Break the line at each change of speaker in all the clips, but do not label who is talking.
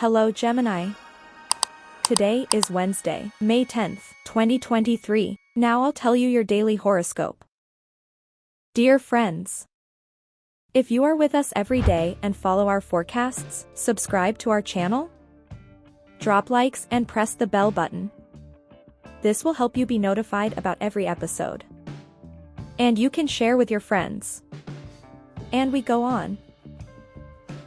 Hello Gemini. Today is Wednesday, May 10th, 2023. Now I'll tell you your daily horoscope. Dear friends, if you are with us every day and follow our forecasts, subscribe to our channel, drop likes and press the bell button. This will help you be notified about every episode. And you can share with your friends. And we go on.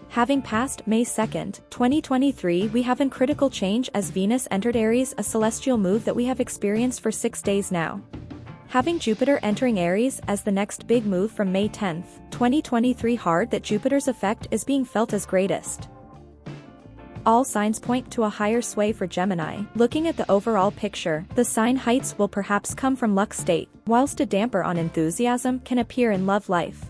Having passed May 2nd, 2023, we have in critical change as Venus entered Aries, a celestial move that we have experienced for 6 days now. Having Jupiter entering Aries as the next big move from May 10th, 2023 hard that Jupiter's effect is being felt as greatest. All signs point to a higher sway for Gemini. Looking at the overall picture, the sign heights will perhaps come from luck state, whilst a damper on enthusiasm can appear in love life.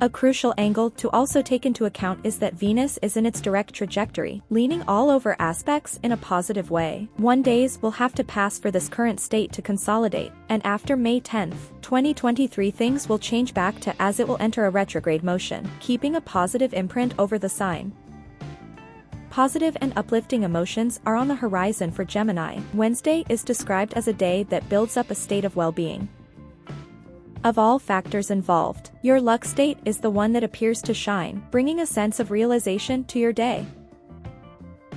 A crucial angle to also take into account is that Venus is in its direct trajectory, leaning all over aspects in a positive way. 1 days will have to pass for this current state to consolidate, and after May 10th, 2023 things will change back to as it will enter a retrograde motion, keeping a positive imprint over the sign. Positive and uplifting emotions are on the horizon for Gemini. Wednesday is described as a day that builds up a state of well-being. Of all factors involved, your luck state is the one that appears to shine, bringing a sense of realization to your day.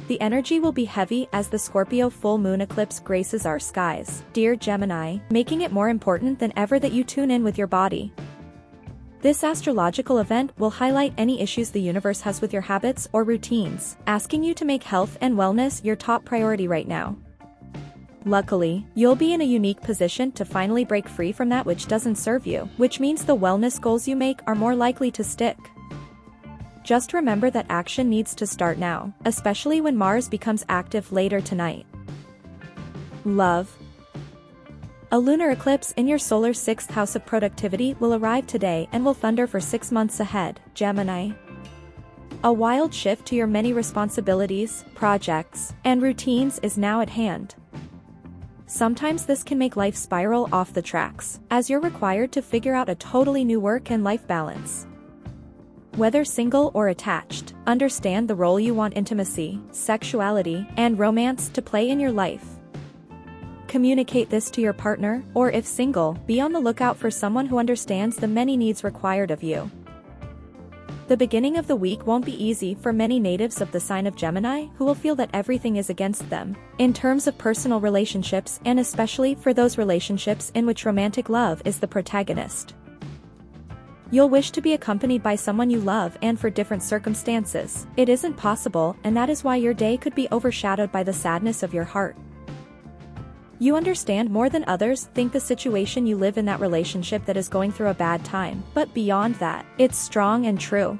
The energy will be heavy as the Scorpio full moon eclipse graces our skies, dear Gemini, making it more important than ever that you tune in with your body. This astrological event will highlight any issues the universe has with your habits or routines, asking you to make health and wellness your top priority right now. Luckily, you'll be in a unique position to finally break free from that which doesn't serve you, which means the wellness goals you make are more likely to stick. Just remember that action needs to start now, especially when Mars becomes active later tonight. Love. A lunar eclipse in your solar 6th house of productivity will arrive today and will thunder for 6 months ahead, Gemini. A wild shift to your many responsibilities, projects, and routines is now at hand. Sometimes this can make life spiral off the tracks, as you're required to figure out a totally new work and life balance. Whether single or attached, understand the role you want intimacy, sexuality, and romance to play in your life. Communicate this to your partner, or if single, be on the lookout for someone who understands the many needs required of you. The beginning of the week won't be easy for many natives of the sign of Gemini who will feel that everything is against them, in terms of personal relationships and especially for those relationships in which romantic love is the protagonist. You'll wish to be accompanied by someone you love and for different circumstances, it isn't possible, and that is why your day could be overshadowed by the sadness of your heart. You understand more than others think the situation you live in that relationship that is going through a bad time, but beyond that, it's strong and true.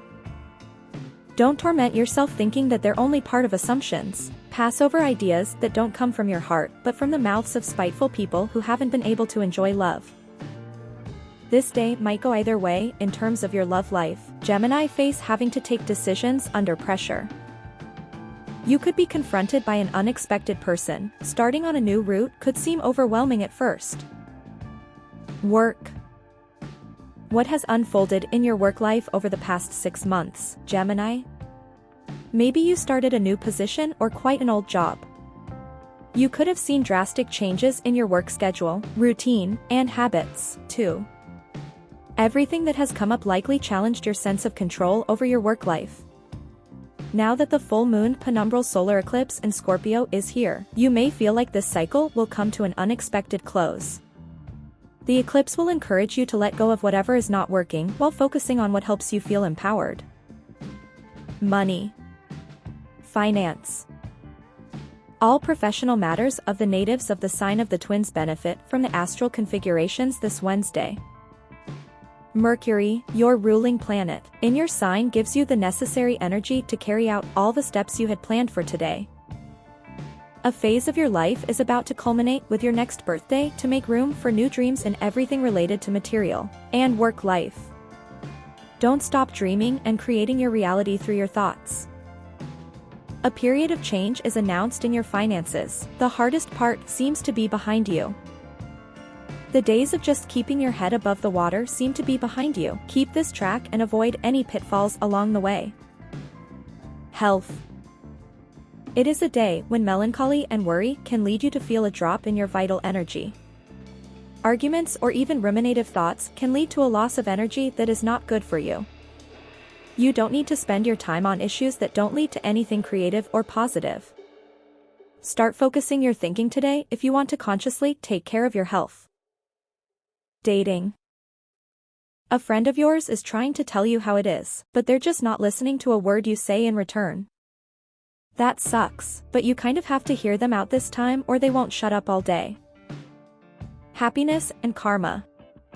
Don't torment yourself thinking that they're only part of assumptions. Pass over ideas that don't come from your heart but from the mouths of spiteful people who haven't been able to enjoy love. This day might go either way in terms of your love life. Gemini face having to take decisions under pressure. You could be confronted by an unexpected person. Starting on a new route could seem overwhelming at first. Work. What has unfolded in your work life over the past 6 months, Gemini? Maybe you started a new position or quite an old job. You could have seen drastic changes in your work schedule, routine, and habits, too. Everything that has come up likely challenged your sense of control over your work life. Now that the full moon penumbral solar eclipse in Scorpio is here, you may feel like this cycle will come to an unexpected close. The eclipse will encourage you to let go of whatever is not working while focusing on what helps you feel empowered. Money. Finance. All professional matters of the natives of the sign of the twins benefit from the astral configurations this Wednesday. Mercury, your ruling planet, in your sign gives you the necessary energy to carry out all the steps you had planned for today. A phase of your life is about to culminate with your next birthday to make room for new dreams in everything related to material and work life. Don't stop dreaming and creating your reality through your thoughts. A period of change is announced in your finances. The hardest part seems to be behind you. The days of just keeping your head above the water seem to be behind you. Keep this track and avoid any pitfalls along the way. Health. It is a day when melancholy and worry can lead you to feel a drop in your vital energy. Arguments or even ruminative thoughts can lead to a loss of energy that is not good for you. You don't need to spend your time on issues that don't lead to anything creative or positive. Start focusing your thinking today if you want to consciously take care of your health. Dating. A friend of yours is trying to tell you how it is, but they're just not listening to a word you say in return. That sucks, but you kind of have to hear them out this time or they won't shut up all day. Happiness and karma.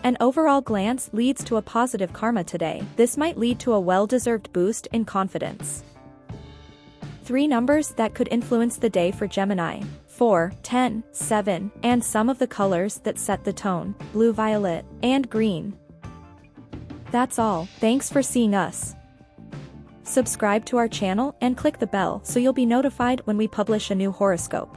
An overall glance leads to a positive karma today. This might lead to a well-deserved boost in confidence. 3 numbers that could influence the day for Gemini: 4, 10, 7, and some of the colors that set the tone: blue, violet, and green. That's all. Thanks for seeing us. Subscribe to our channel and click the bell so you'll be notified when we publish a new horoscope.